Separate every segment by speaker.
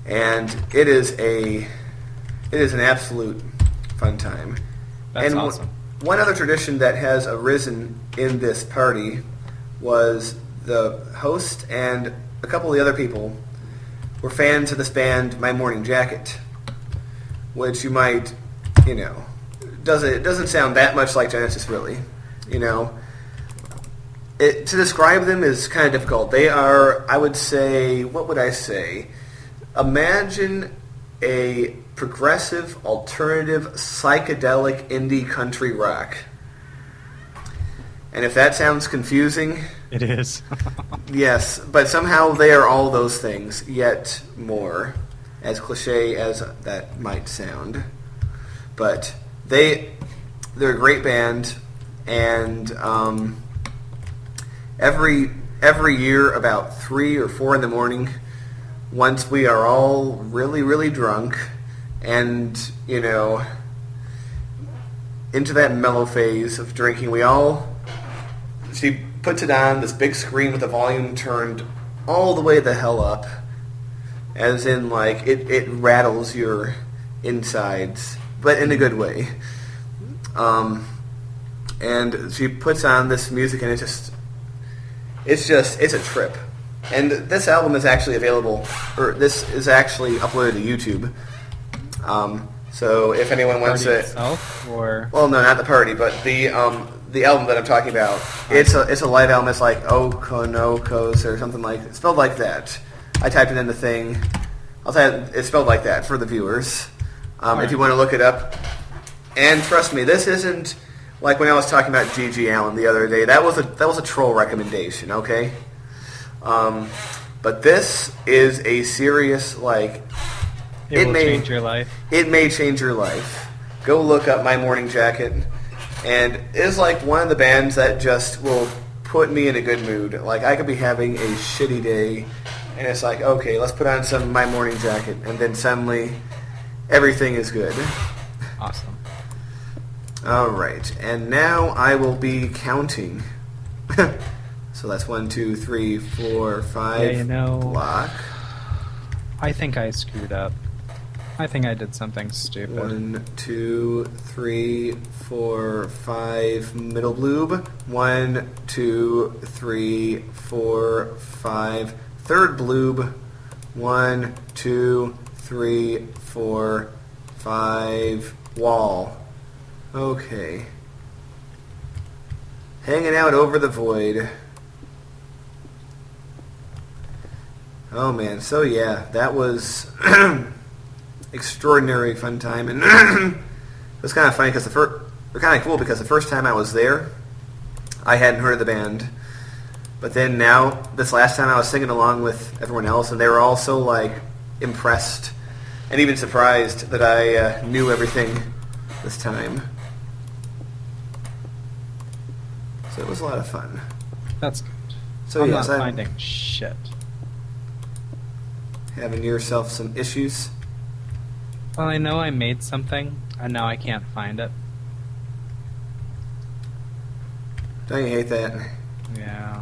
Speaker 1: and it is an absolute fun time.
Speaker 2: That's
Speaker 1: and
Speaker 2: awesome.
Speaker 1: One other tradition that has arisen in this party was the host and a couple of the other people were fans of this band, My Morning Jacket, which you might, it doesn't sound that much like Genesis, really. To describe them is kind of difficult. They are, I would say, what would I say? Imagine a progressive, alternative, psychedelic indie country rock. And if that sounds confusing...
Speaker 2: It is.
Speaker 1: Yes, but somehow they are all those things, yet more, as cliche as that might sound. But they're a great band, and every year about 3 or 4 in the morning, once we are all really, really drunk and, into that mellow phase of drinking, she puts it on, this big screen with the volume turned all the way the hell up, as in, it rattles your insides, but in a good way. And she puts on this music, and it's a trip. And this album is actually available, or this is actually uploaded to YouTube. So if anyone wants to...
Speaker 2: itself, or...
Speaker 1: Well, no, not the party, but the album that I'm talking about. It's a live album. It's like Okonokos or something like... It's spelled like that. I typed it in the thing. I'll tell you, it's spelled like that for the viewers. If you want to look it up. And trust me, this isn't like when I was talking about G.G. Allen the other day. That was a troll recommendation, okay? But this is a serious,
Speaker 2: It will change your life.
Speaker 1: It may change your life. Go look up My Morning Jacket, and it's one of the bands that just will put me in a good mood. I could be having a shitty day, and it's okay, let's put on some My Morning Jacket, and then suddenly everything is good.
Speaker 2: Awesome.
Speaker 1: All right, and now I will be counting. So that's 1, 2, 3, 4, 5. Block.
Speaker 2: I think I screwed up. I think I did something stupid.
Speaker 1: 1, 2, 3, 4, 5. Middle bloob. 1, 2, 3, 4, 5. Third bloob. 1, 2, 3, 4, 5. Wall. Okay. Hanging out over the void. Oh man, so yeah, that was extraordinary fun time, and it was kind of funny because they're kind of cool because the first time I was there, I hadn't heard of the band, but then now this last time I was singing along with everyone else, and they were all so impressed and even surprised that I knew everything this time. So it was a lot of fun.
Speaker 2: That's good.
Speaker 1: So
Speaker 2: I'm
Speaker 1: yes,
Speaker 2: not finding shit.
Speaker 1: Having yourself some issues?
Speaker 2: Well, I know I made something, and now I can't find it.
Speaker 1: Don't you hate that?
Speaker 2: Yeah.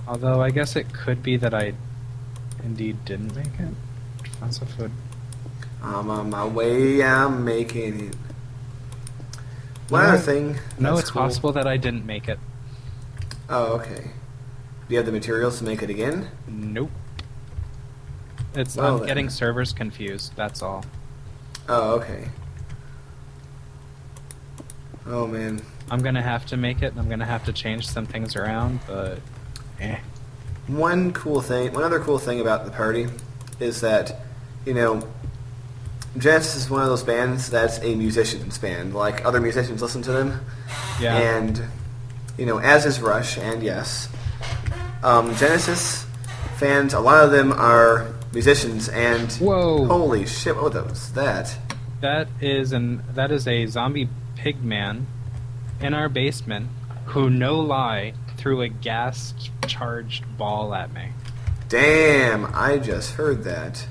Speaker 2: Although, I guess it could be that I indeed didn't make it. That's a food.
Speaker 1: I'm on my way, I'm making it. One other thing.
Speaker 2: No, it's
Speaker 1: cool.
Speaker 2: possible that I didn't make it.
Speaker 1: Oh, okay. Do you have the materials to make it again?
Speaker 2: Nope.
Speaker 1: Well,
Speaker 2: I'm getting servers confused, that's all.
Speaker 1: Oh, okay. Oh, man.
Speaker 2: I'm gonna have to make it, and I'm gonna have to change some things around, but...
Speaker 1: One other cool thing about the party is that, Genesis is one of those bands that's a musician's band. Other musicians listen to them.
Speaker 2: Yeah.
Speaker 1: And, as is Rush, and yes. Genesis fans, a lot of them are musicians, and...
Speaker 2: Whoa!
Speaker 1: Holy shit, what was that?
Speaker 2: That is a zombie pig man in our basement who, no lie, threw a gas-charged ball at me.
Speaker 1: Damn, I just heard that.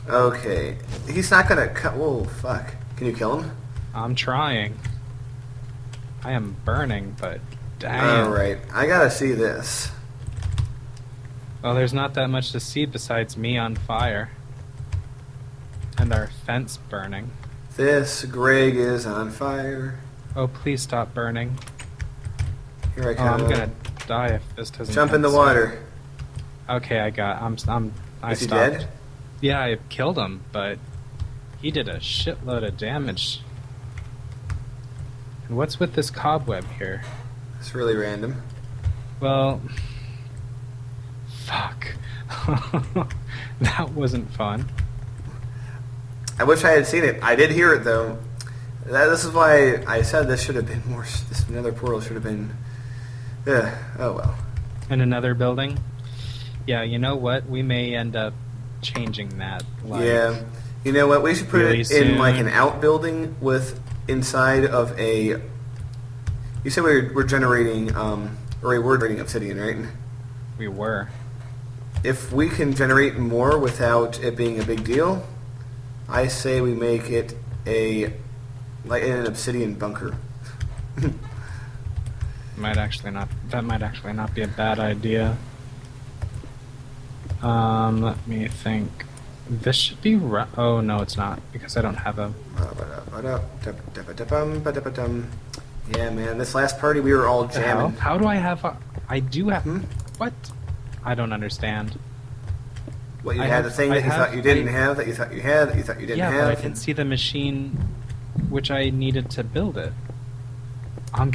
Speaker 1: Okay. He's not gonna cut... Whoa, fuck. Can you kill him?
Speaker 2: I'm trying. I am burning, but damn.
Speaker 1: Alright, I gotta see this.
Speaker 2: Well, there's not that much to see besides me on fire. And our fence burning.
Speaker 1: This Greg is on fire.
Speaker 2: Oh, please stop burning.
Speaker 1: Here I
Speaker 2: Oh,
Speaker 1: come.
Speaker 2: I'm gonna die if this doesn't
Speaker 1: Jump in the
Speaker 2: get
Speaker 1: water.
Speaker 2: Okay, I
Speaker 1: Is he
Speaker 2: stopped.
Speaker 1: dead?
Speaker 2: Yeah, I killed him, but he did a shitload of damage. And what's with this cobweb here?
Speaker 1: It's really random.
Speaker 2: Well, fuck. That wasn't fun.
Speaker 1: I wish I had seen it. I did hear it though. This is why I said this should have been more. This another portal should have been. Oh well.
Speaker 2: In another building? Yeah, you know what? We may end up changing that. Like,
Speaker 1: Yeah. You know what? We should put
Speaker 2: really
Speaker 1: it in like
Speaker 2: soon.
Speaker 1: an outbuilding with inside of a. You said we're generating or we were generating obsidian, right?
Speaker 2: we were.
Speaker 1: If we can generate more without it being a big deal, I say we make it like in an obsidian bunker.
Speaker 2: That might actually not be a bad idea. Let me think. This should be oh no, it's not, because I don't have a...
Speaker 1: Yeah, man, this last party we were all jamming.
Speaker 2: How do I have a... I do have...
Speaker 1: Hmm?
Speaker 2: What? I don't understand.
Speaker 1: What, you
Speaker 2: I
Speaker 1: had
Speaker 2: have-
Speaker 1: the thing
Speaker 2: I
Speaker 1: that you
Speaker 2: have-
Speaker 1: thought you didn't have, that you thought you had, that you thought you didn't
Speaker 2: Yeah,
Speaker 1: have?
Speaker 2: but I didn't see the machine which I needed to build it. I'm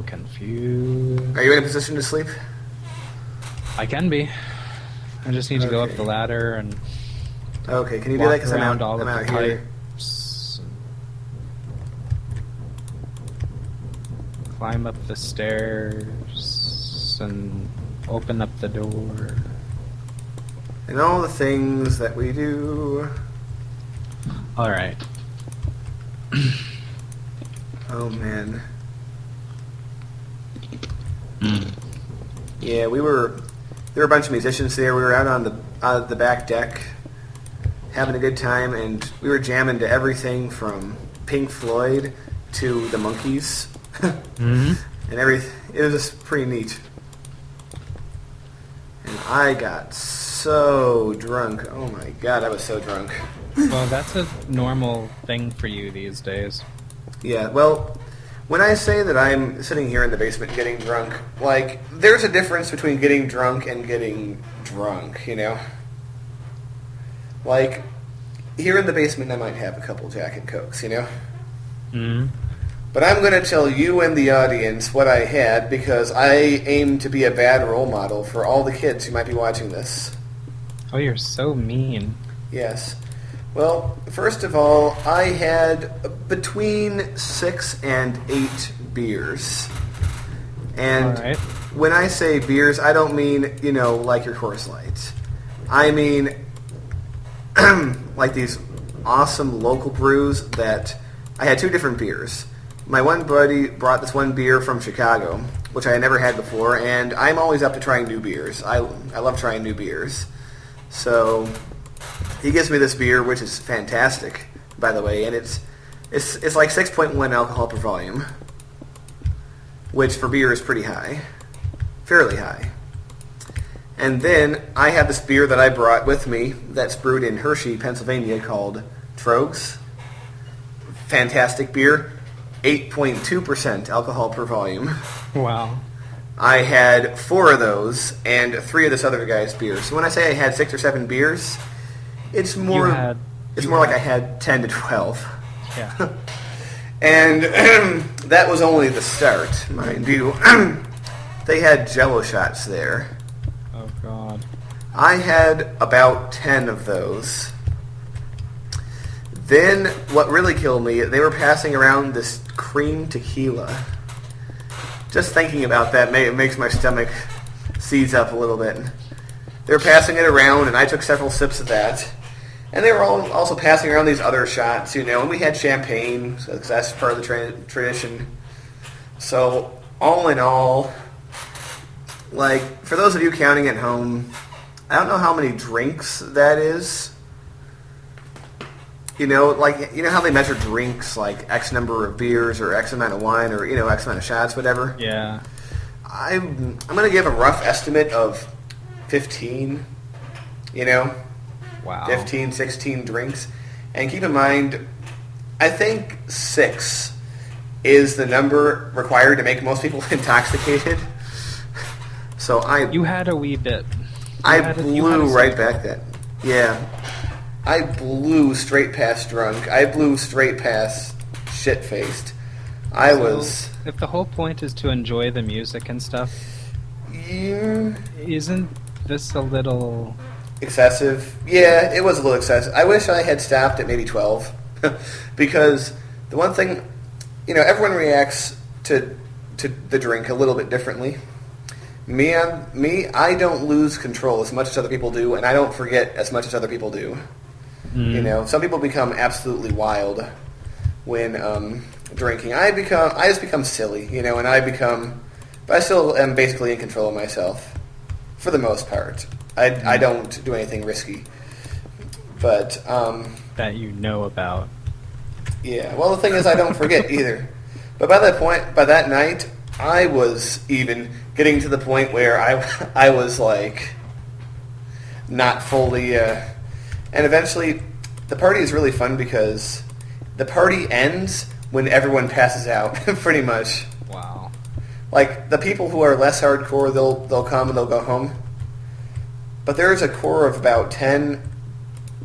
Speaker 2: confused.
Speaker 1: Are you in a position to sleep?
Speaker 2: I can be. I just need to go up
Speaker 1: Okay.
Speaker 2: the ladder and
Speaker 1: Okay, can you do
Speaker 2: walk
Speaker 1: that? Because
Speaker 2: around
Speaker 1: I'm
Speaker 2: all
Speaker 1: out
Speaker 2: of the
Speaker 1: here.
Speaker 2: pipes. Climb up the stairs and open up the door.
Speaker 1: And all the things that we do.
Speaker 2: All right.
Speaker 1: Oh, man. Yeah, there were a bunch of musicians there. We were out on the back deck having a good time, and we were jamming to everything from Pink Floyd to the Monkees.
Speaker 2: Mm-hmm.
Speaker 1: And it was just pretty neat. And I got so drunk. Oh my god, I was so drunk.
Speaker 2: Well, that's a normal thing for you these days.
Speaker 1: Yeah, well, when I say that I'm sitting here in the basement getting drunk, like, there's a difference between getting drunk and getting drunk, you know? Like, here in the basement I might have a couple Jack and Cokes, you know?
Speaker 2: Mm-hmm.
Speaker 1: But I'm going to tell you and the audience what I had because I aim to be a bad role model for all the kids who might be watching this.
Speaker 2: Oh, you're so mean.
Speaker 1: Yes. Well, first of all, I had between 6 and 8 beers. And
Speaker 2: All right.
Speaker 1: when I say beers, I don't mean, like your Coors Light. I mean like these awesome local brews that I had 2 different beers. My one buddy brought this one beer from Chicago, which I had never had before, and I'm always up to trying new beers. I love trying new beers. So he gives me this beer, which is fantastic, by the way, and it's like 6.1 alcohol per volume, which for beer is pretty high, fairly high. And then I have this beer that I brought with me that's brewed in Hershey, Pennsylvania, called Trogs. Fantastic beer, 8.2% alcohol per volume.
Speaker 2: Wow.
Speaker 1: I had 4 of those and 3 of this other guy's beers. So when I say I had 6 or 7 beers, it's more like I had 10 to 12.
Speaker 2: Yeah.
Speaker 1: And that was only the start, mind you. They had Jello shots there.
Speaker 2: Oh, God.
Speaker 1: I had about 10 of those. Then what really killed me, they were passing around this cream tequila. Just thinking about that makes my stomach seize up a little bit. They were passing it around, and I took several sips of that. And they were also passing around these other shots, and we had champagne, because that's part of the tradition. So, all in all, like, for those of you counting at home, I don't know how many drinks that is. How they measure drinks, like X number of beers or X amount of wine or, X amount of shots, whatever.
Speaker 2: Yeah.
Speaker 1: I'm going to give a rough estimate of 15, you know?
Speaker 2: Wow.
Speaker 1: 15, 16 drinks. And keep in mind, I think 6 is the number required to make most people intoxicated. So
Speaker 2: You had a wee bit.
Speaker 1: I blew right back then. Yeah. I blew straight past drunk. I blew straight past shit-faced.
Speaker 2: If the whole point is to enjoy the music and stuff,
Speaker 1: Yeah.
Speaker 2: isn't this a little...
Speaker 1: Excessive? Yeah, it was a little excessive. I wish I had stopped at maybe 12. Because the one thing, everyone reacts to the drink a little bit differently. Me, I don't lose control as much as other people do, and I don't forget as much as other people do. Some people become absolutely wild when drinking. I just become silly, but I still am basically in control of myself for the most part. I don't do anything risky, but
Speaker 2: that you know about.
Speaker 1: Yeah. Well, the thing is, I don't forget either. But by that night, I was even getting to the point where I was like not fully. And eventually, the party is really fun because the party ends when everyone passes out, pretty much.
Speaker 2: Wow.
Speaker 1: Like, the people who are less hardcore, they'll come and they'll go home. But there is a core of about 10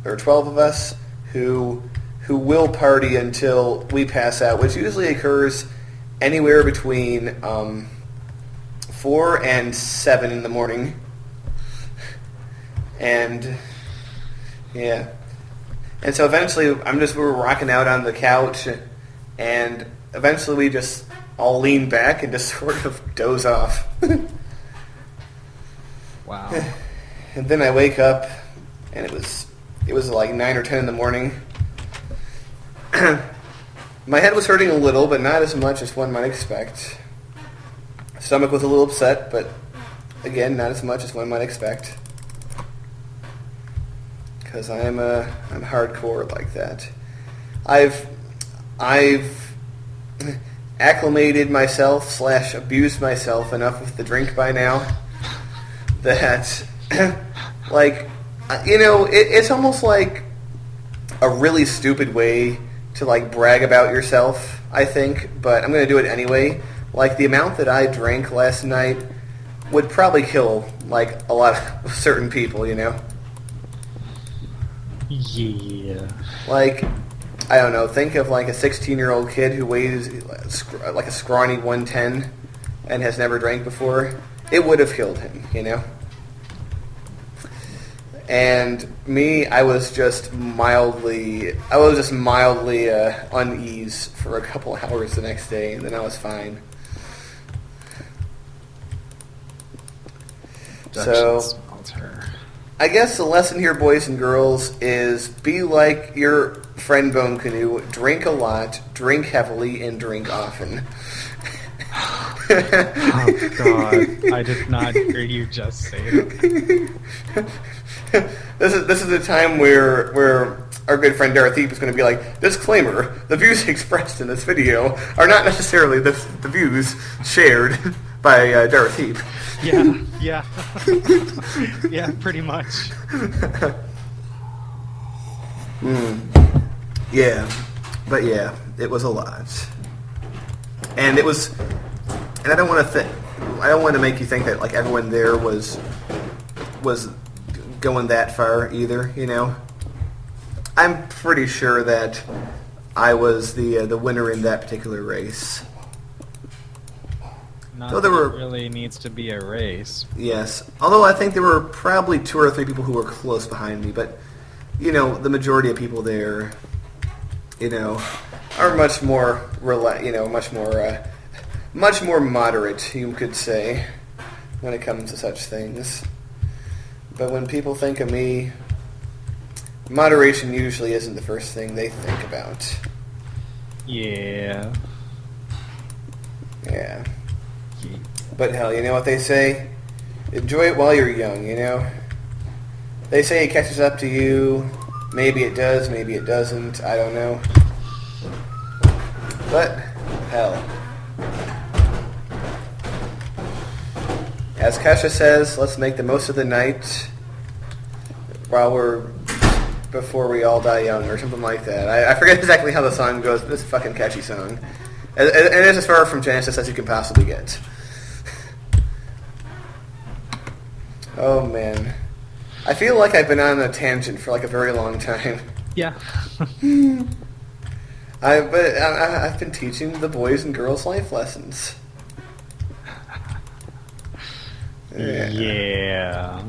Speaker 1: or 12 of us who will party until we pass out, which usually occurs anywhere between 4 and 7 in the morning. And yeah. And so eventually we were rocking out on the couch, and eventually we just all lean back and just sort of doze off.
Speaker 2: Wow.
Speaker 1: And then I wake up, and it was like 9 or 10 in the morning. My head was hurting a little, but not as much as one might expect. Stomach was a little upset, but again, not as much as one might expect. Because I'm hardcore like that. I've acclimated myself / abused myself enough with the drink by now that it's almost like a really stupid way to brag about yourself, I think, but I'm going to do it anyway. Like, the amount that I drank last night would probably kill a lot of certain people,
Speaker 2: Yeah.
Speaker 1: I don't know, think of a 16-year-old kid who weighs like a scrawny 110 and has never drank before. It would have killed him, And me, I was just mildly unease for a couple hours the next day, and then I was fine. So, I guess the lesson here, boys and girls, is be like your friend Bone Canoe. Drink a lot, drink heavily, and drink often.
Speaker 2: Oh, God. I did not hear you just say it.
Speaker 1: This is a time where our good friend DarthHeap is going to be like, disclaimer, the views expressed in this video are not necessarily the views shared by DarthHeap.
Speaker 2: Yeah. Yeah, pretty much.
Speaker 1: Yeah, but yeah, it was a lot. And it was, and I don't want to make you think that everyone there was going that far either, I'm pretty sure that I was the winner in that particular race.
Speaker 2: Not that it really needs to be a race.
Speaker 1: Yes, although I think there were probably 2 or 3 people who were close behind me, but the majority of people there, are much more much more moderate, you could say, when it comes to such things. But when people think of me, moderation usually isn't the first thing they think about.
Speaker 2: Yeah.
Speaker 1: Yeah. But hell, you know what they say? Enjoy it while you're young, They say it catches up to you. Maybe it does, maybe it doesn't. I don't know. But, hell. As Kasha says, let's make the most of the night before we all die young, or something like that. I forget exactly how the song goes, but it's a fucking catchy song. And it's as far from Genesis as you can possibly get. Oh, man. I feel like I've been on a tangent for like a very long time.
Speaker 2: Yeah.
Speaker 1: I've been teaching the boys and girls life lessons.
Speaker 2: Yeah.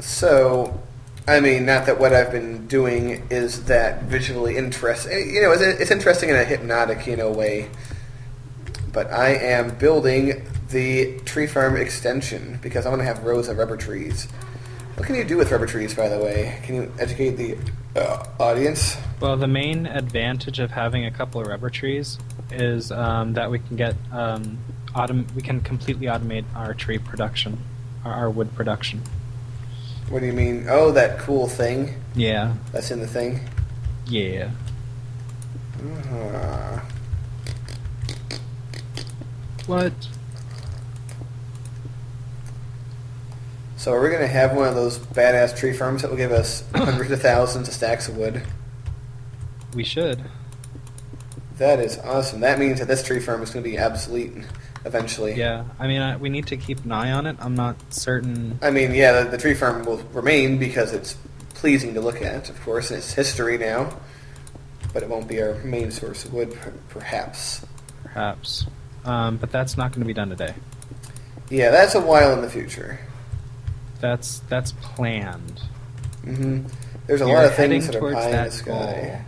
Speaker 1: So, I mean, not that what I've been doing is that visually interesting. You know, it's interesting in a hypnotic, way. But I am building the tree farm extension because I want to have rows of rubber trees. What can you do with rubber trees, by the way? Can you educate the audience?
Speaker 2: Well, the main advantage of having a couple of rubber trees is that we can get we can completely automate our tree production, our wood production.
Speaker 1: What do you mean? Oh, that cool thing?
Speaker 2: Yeah.
Speaker 1: That's in the thing?
Speaker 2: Yeah. What?
Speaker 1: So are we going to have one of those badass tree farms that will give us hundreds of thousands of stacks of wood?
Speaker 2: We should.
Speaker 1: That is awesome. That means that this tree farm is going to be obsolete eventually.
Speaker 2: Yeah, I mean, we need to keep an eye on it. I'm not certain.
Speaker 1: I mean, yeah, the tree farm will remain because it's pleasing to look at, of course, and it's history now. But it won't be our main source of wood, perhaps.
Speaker 2: Perhaps. But that's not going to be done today.
Speaker 1: Yeah, that's a while in the future.
Speaker 2: That's planned.
Speaker 1: Mm-hmm. There's a
Speaker 2: You're
Speaker 1: lot of
Speaker 2: heading
Speaker 1: things that are
Speaker 2: towards
Speaker 1: pie in
Speaker 2: that
Speaker 1: the sky.
Speaker 2: goal.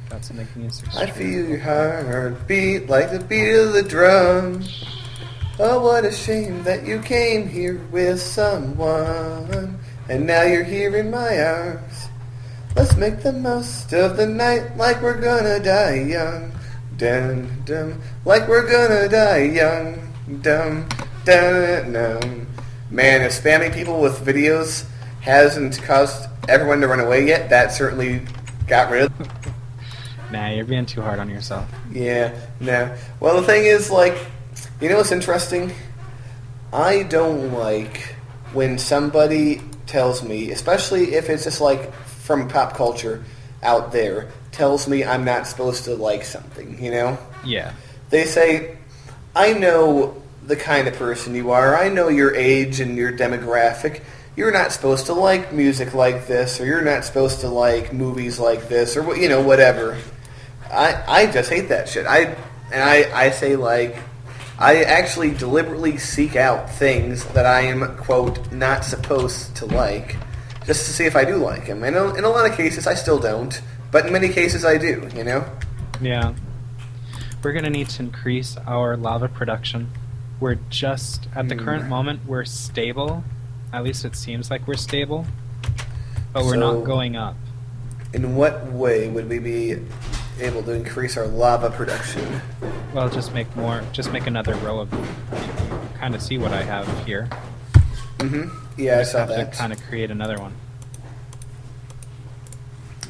Speaker 2: That's making it
Speaker 1: I feel your heart beat like the beat of the drum. Oh, what a shame that you came here with someone, and now you're here in my arms. Let's make the most of the night like we're gonna die young. Dum dum, like we're gonna die young. Dum dum dum. Man, if spamming people with videos hasn't caused everyone to run away yet, that certainly got rid of.
Speaker 2: Nah, you're being too hard on yourself.
Speaker 1: Yeah, no. Well, the thing is, like, you know what's interesting? I don't like when somebody tells me, especially if it's just like from pop culture out there, tells me I'm not supposed to like something,
Speaker 2: Yeah.
Speaker 1: They say, I know the kind of person you are, I know your age and your demographic, you're not supposed to like music like this, or you're not supposed to like movies like this, or whatever. I just hate that shit. I say, like, I actually deliberately seek out things that I am, quote, not supposed to like, just to see if I do like them. And in a lot of cases, I still don't, but in many cases, I do,
Speaker 2: Yeah. We're going to need to increase our lava production. We're just, at the current moment, we're stable. At least it seems like we're stable. But we're not going up.
Speaker 1: In what way would we be able to increase our lava production?
Speaker 2: Well, just make another row of... You kind of see what I have here.
Speaker 1: Mm-hmm. Yeah, I saw
Speaker 2: have
Speaker 1: that.
Speaker 2: to kind of create another one.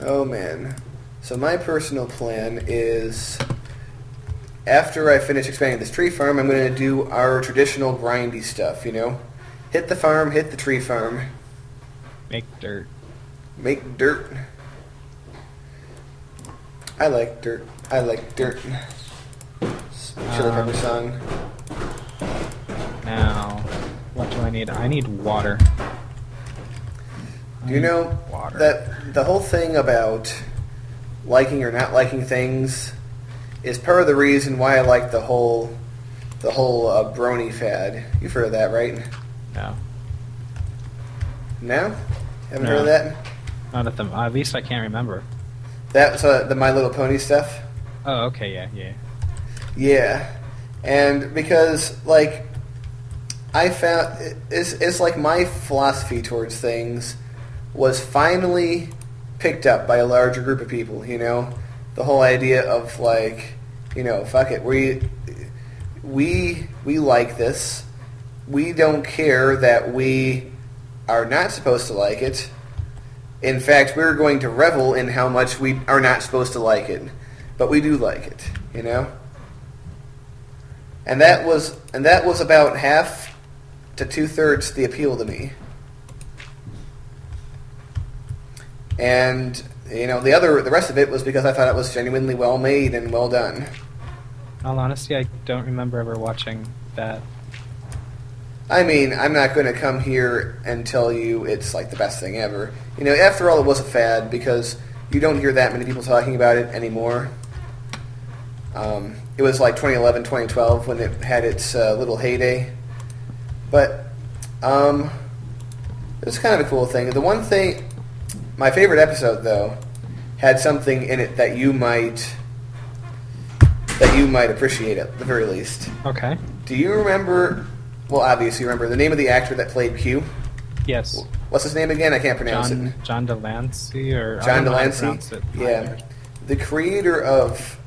Speaker 1: Oh, man. So my personal plan is, after I finish expanding this tree farm, I'm going to do our traditional grindy stuff, Hit the farm, hit the tree farm.
Speaker 2: Make dirt.
Speaker 1: Make dirt. I like dirt. I like dirt. Chili pepper song.
Speaker 2: Now, what do I need? I need water.
Speaker 1: Do you know
Speaker 2: water.
Speaker 1: that the whole thing about liking or not liking things is part of the reason why I like the whole brony fad. You've heard of that, right?
Speaker 2: No.
Speaker 1: No? Haven't
Speaker 2: No.
Speaker 1: heard of that?
Speaker 2: Not at least I can't remember.
Speaker 1: That's the My Little Pony stuff?
Speaker 2: Oh, okay, yeah.
Speaker 1: Yeah. And because, like, I found... It's like my philosophy towards things was finally picked up by a larger group of people, The whole idea of, like, fuck it. We like this. We don't care that we are not supposed to like it. In fact, we're going to revel in how much we are not supposed to like it. But we do like it, And that was about half to 2/3 the appeal to me. And the rest of it was because I thought it was genuinely well made and well done.
Speaker 2: In all honesty, I don't remember ever watching that.
Speaker 1: I mean, I'm not going to come here and tell you it's like the best thing ever. After all, it was a fad because you don't hear that many people talking about it anymore. It was like 2011, 2012 when it had its little heyday. But it was kind of a cool thing. The one thing, my favorite episode though, had something in it that you might appreciate at the very least.
Speaker 2: Okay.
Speaker 1: Do you remember? Well, obviously you remember the name of the actor that played Q.
Speaker 2: Yes.
Speaker 1: What's his name again? I can't pronounce it.
Speaker 2: John Delancey or
Speaker 1: John
Speaker 2: I don't know how to
Speaker 1: Delancey.
Speaker 2: pronounce it.
Speaker 1: Yeah, the creator of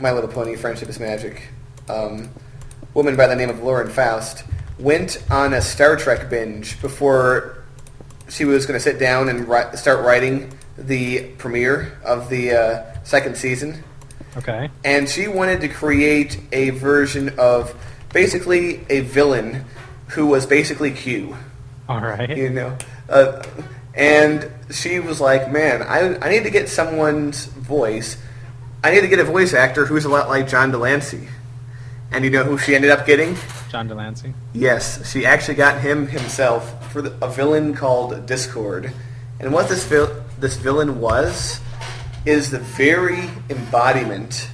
Speaker 1: My Little Pony: Friendship is Magic, woman by the name of Lauren Faust, went on a Star Trek binge before she was going to sit down and start writing the premiere of the second season.
Speaker 2: Okay.
Speaker 1: And she wanted to create a version of basically a villain who was basically Q.
Speaker 2: All right.
Speaker 1: And she was like, man, I need to get someone's voice. I need to get a voice actor who's a lot like John Delancey. And you know who she ended up getting?
Speaker 2: John Delancey.
Speaker 1: Yes, she actually got him himself for a villain called Discord. And what this villain was is the very embodiment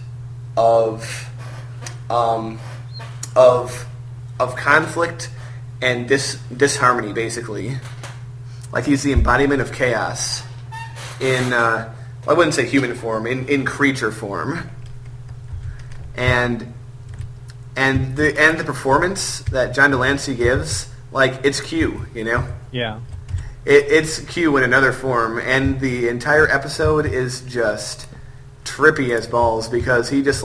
Speaker 1: of conflict and disharmony, basically. Like he's the embodiment of chaos in, I wouldn't say human form, in creature form. And the performance that John Delancey gives, like, it's Q,
Speaker 2: Yeah.
Speaker 1: It's Q in another form, and the entire episode is just trippy as balls because he just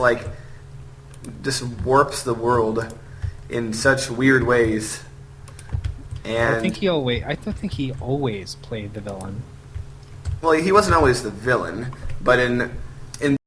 Speaker 1: warps the world in such weird ways. And
Speaker 2: I don't think he always played the villain.
Speaker 1: well, he wasn't always the villain, but in